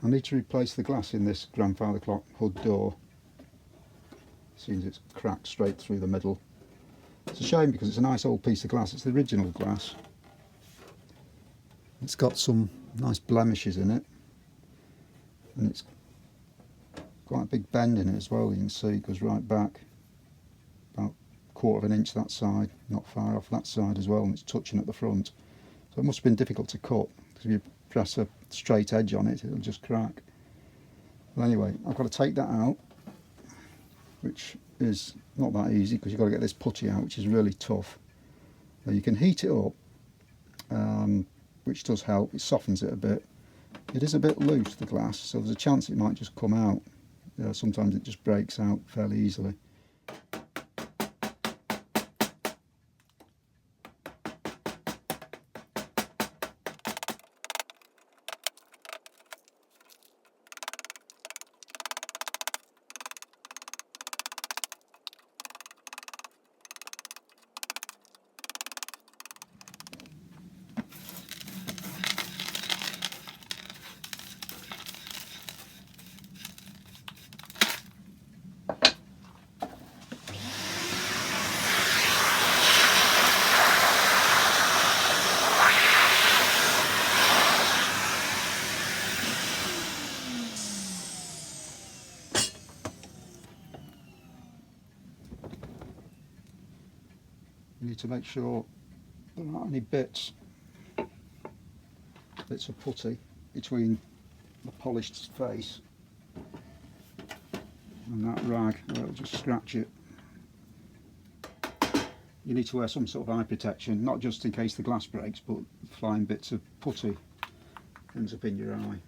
I need to replace the glass in this grandfather clock hood door. Seems it's cracked straight through the middle. It's a shame because it's a nice old piece of glass. It's the original glass. It's got some nice blemishes in it, and it's quite a big bend in it as well. You can see it goes right back about 1/4 of an inch that side, not far off that side as well, and it's touching at the front. So it must have been difficult to cut, because if you press a straight edge on it, it'll just crack. Well, anyway, I've got to take that out, which is not that easy because you've got to get this putty out, which is really tough. Now you can heat it up, which does help. It softens it a bit. It is a bit loose, the glass, so there's a chance it might just come out. Sometimes it just breaks out fairly easily. You need to make sure there aren't any bits of putty between the polished face and that rag, or it'll just scratch it. You need to wear some sort of eye protection, not just in case the glass breaks, but flying bits of putty ends up in your eye.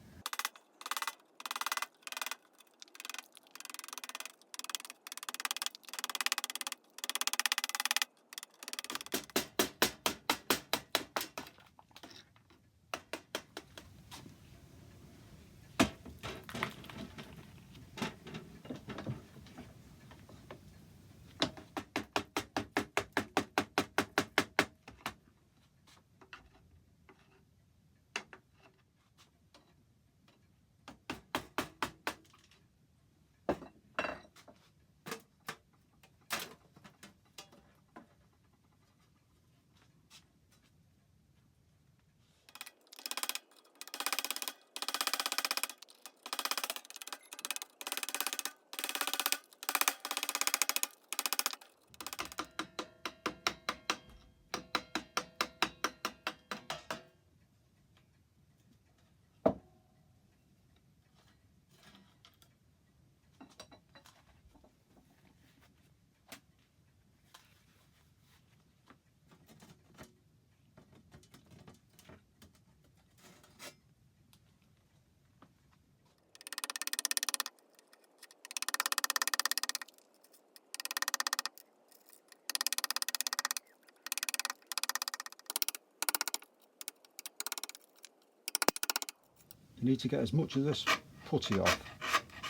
You need to get as much of this putty off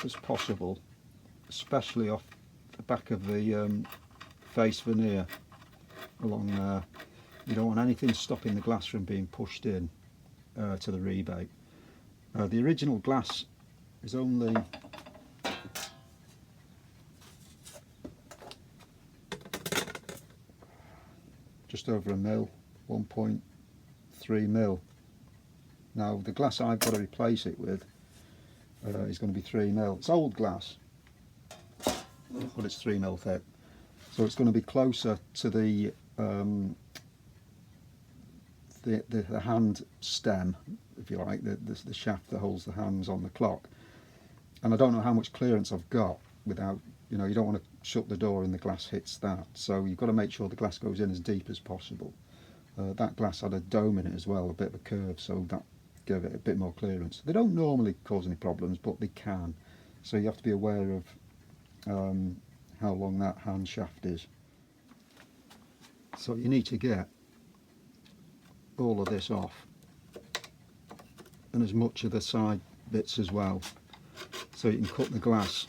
as possible, especially off the back of the face veneer along there. You don't want anything stopping the glass from being pushed in to the rebate. The original glass is only just over a mil, 1.3 mil. Now the glass I've got to replace it with is going to be 3 mil. It's old glass, but it's 3 mil thick, so it's going to be closer to the hand stem, if you like, the shaft that holds the hands on the clock. And I don't know how much clearance I've got without, you don't want to shut the door and the glass hits that, so you've got to make sure the glass goes in as deep as possible. That glass had a dome in it as well, a bit of a curve, so that gave it a bit more clearance. They don't normally cause any problems, but they can, so you have to be aware of how long that hand shaft is. So you need to get all of this off, and as much of the side bits as well, so you can cut the glass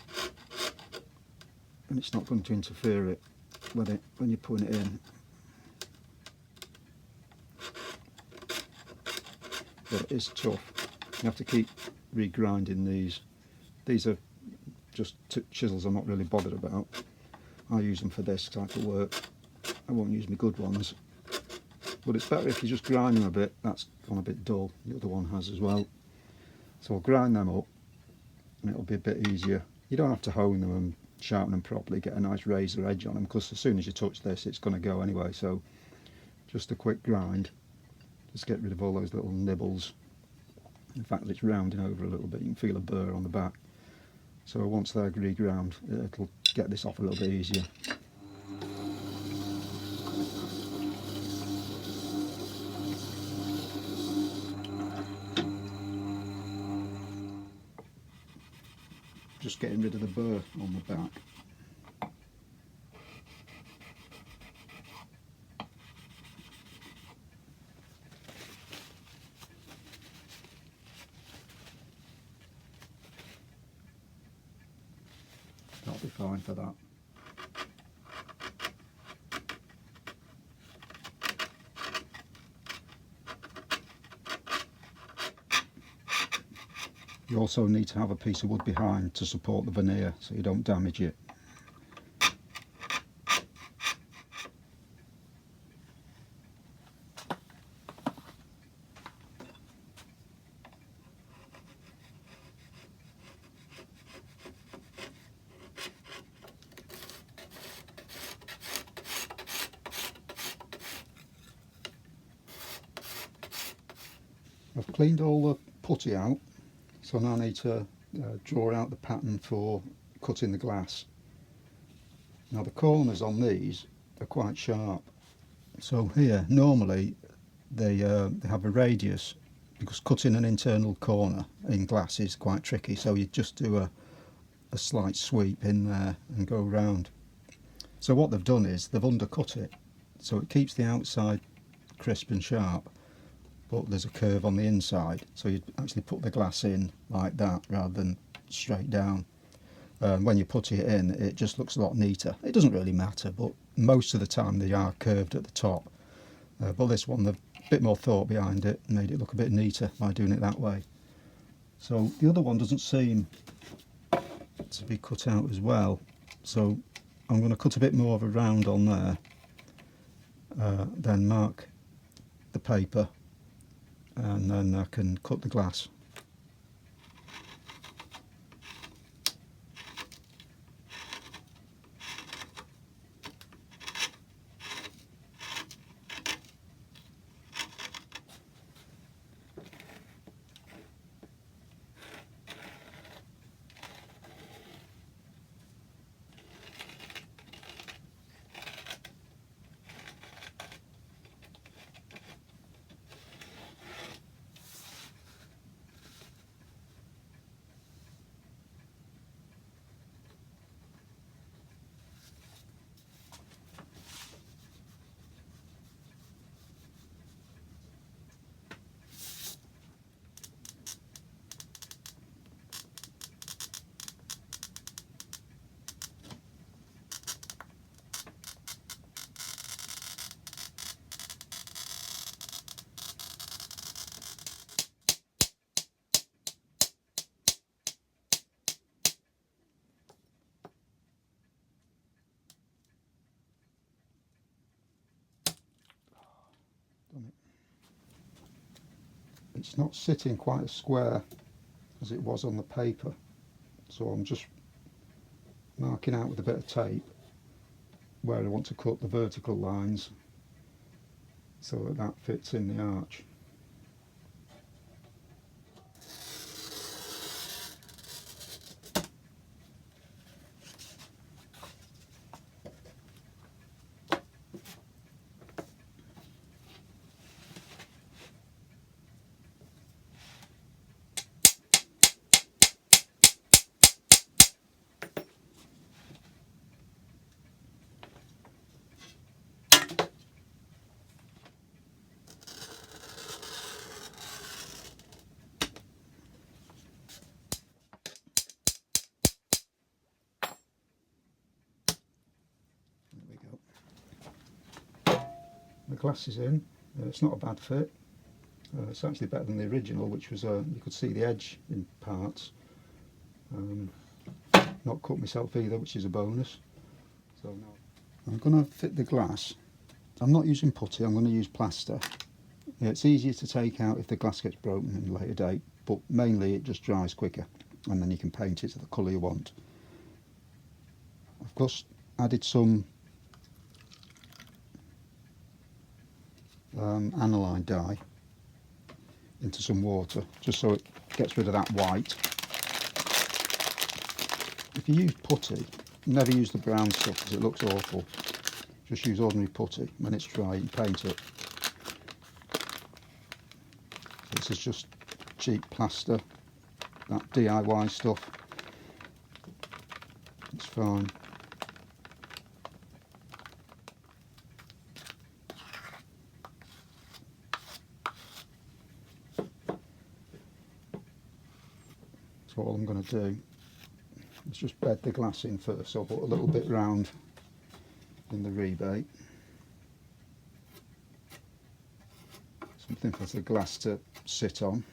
and it's not going to interfere it with it when you're putting it in. But it is tough. You have to keep regrinding these. These are just chisels I'm not really bothered about. I use them for this type of work. I won't use my good ones. But it's better if you just grind them a bit. That's gone a bit dull. The other one has as well. So I'll grind them up and it'll be a bit easier. You don't have to hone them and sharpen them properly, get a nice razor edge on them, because as soon as you touch this it's going to go anyway. So just a quick grind, just get rid of all those little nibbles. In fact, it's rounding over a little bit, you can feel a burr on the back. So once they're reground, it'll get this off a little bit easier. Just getting rid of the burr on the back. That'll be fine for that. You also need to have a piece of wood behind to support the veneer so you don't damage it. I've cleaned all the putty out, so now I need to draw out the pattern for cutting the glass. Now the corners on these are quite sharp. So here, normally they have a radius, because cutting an internal corner in glass is quite tricky, so you just do a slight sweep in there and go round. So what they've done is they've undercut it, so it keeps the outside crisp and sharp, but there's a curve on the inside, so you actually put the glass in like that rather than straight down. When you put it in, it just looks a lot neater. It doesn't really matter, but most of the time they are curved at the top. But this one, they've a bit more thought behind it and made it look a bit neater by doing it that way. So the other one doesn't seem to be cut out as well, so I'm going to cut a bit more of a round on there, then mark the paper, and then I can cut the glass. It's not sitting quite as square as it was on the paper, so I'm just marking out with a bit of tape where I want to cut the vertical lines so that that fits in the arch. There we go. The glass is in. It's not a bad fit. It's actually better than the original, which was you could see the edge in parts. Not cut myself either, which is a bonus. So now I'm going to fit the glass. I'm not using putty, I'm going to use plaster. Yeah, it's easier to take out if the glass gets broken in a later date, but mainly it just dries quicker and then you can paint it to the colour you want. I've just added some aniline dye into some water just so it gets rid of that white. If you use putty, never use the brown stuff because it looks awful. Just use ordinary putty. When it's dry, you can paint it. This is just cheap plaster, that DIY stuff. It's fine. So all I'm going to do is just bed the glass in first. So I'll put a little bit round in the rebate. Something for the glass to sit on.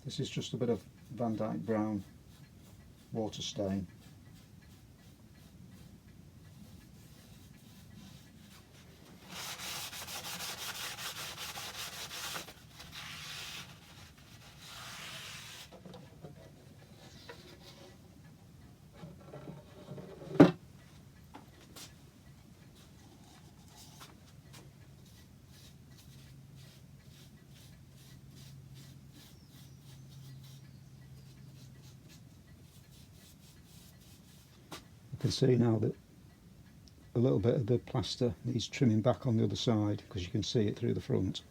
This is just a bit of Van Dyke Brown water stain. You can see now that a little bit of the plaster needs trimming back on the other side because you can see it through the front.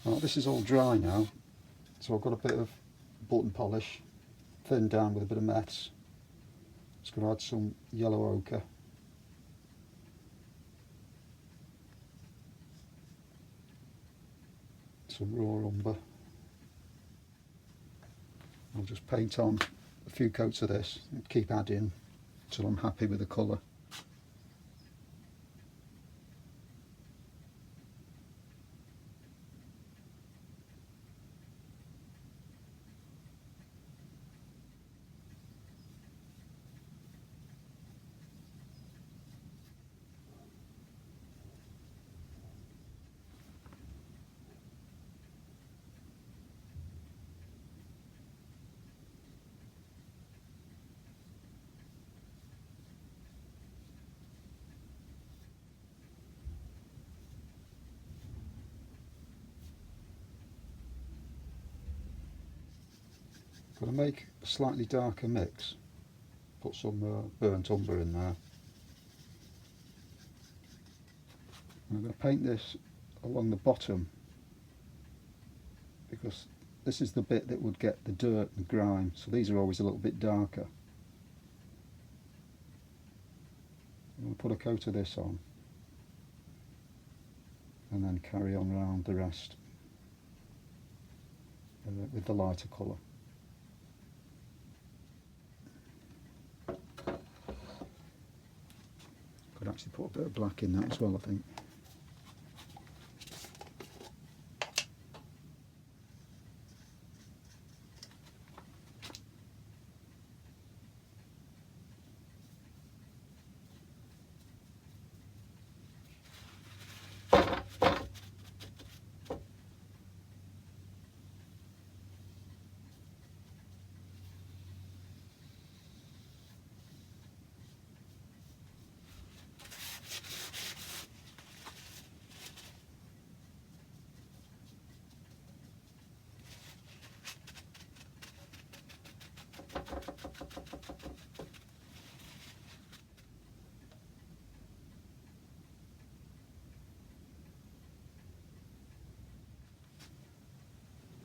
Right, this is all dry now, so I've got a bit of button polish, thinned down with a bit of mets. Just going to add some yellow ochre. Some raw umber. I'll just paint on a few coats of this and keep adding until I'm happy with the colour. I'm going to make a slightly darker mix, put some burnt umber in there. And I'm going to paint this along the bottom because this is the bit that would get the dirt and grime, so these are always a little bit darker. I'm going to put a coat of this on and then carry on round the rest with the lighter colour. Could actually put a bit of black in that as well, I think.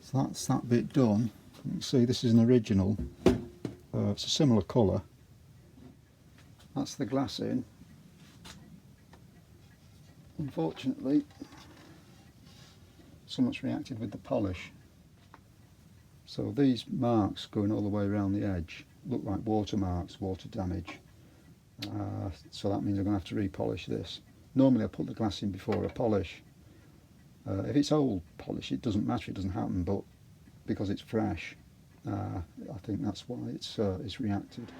So that's that bit done. You can see this is an original. It's a similar colour. That's the glass in. Unfortunately, something's reacted with the polish. So these marks going all the way around the edge look like water marks, water damage. So that means I'm going to have to repolish this. Normally I put the glass in before I polish. If it's old polish, it doesn't matter, it doesn't happen, but because it's fresh, I think that's why it's reacted.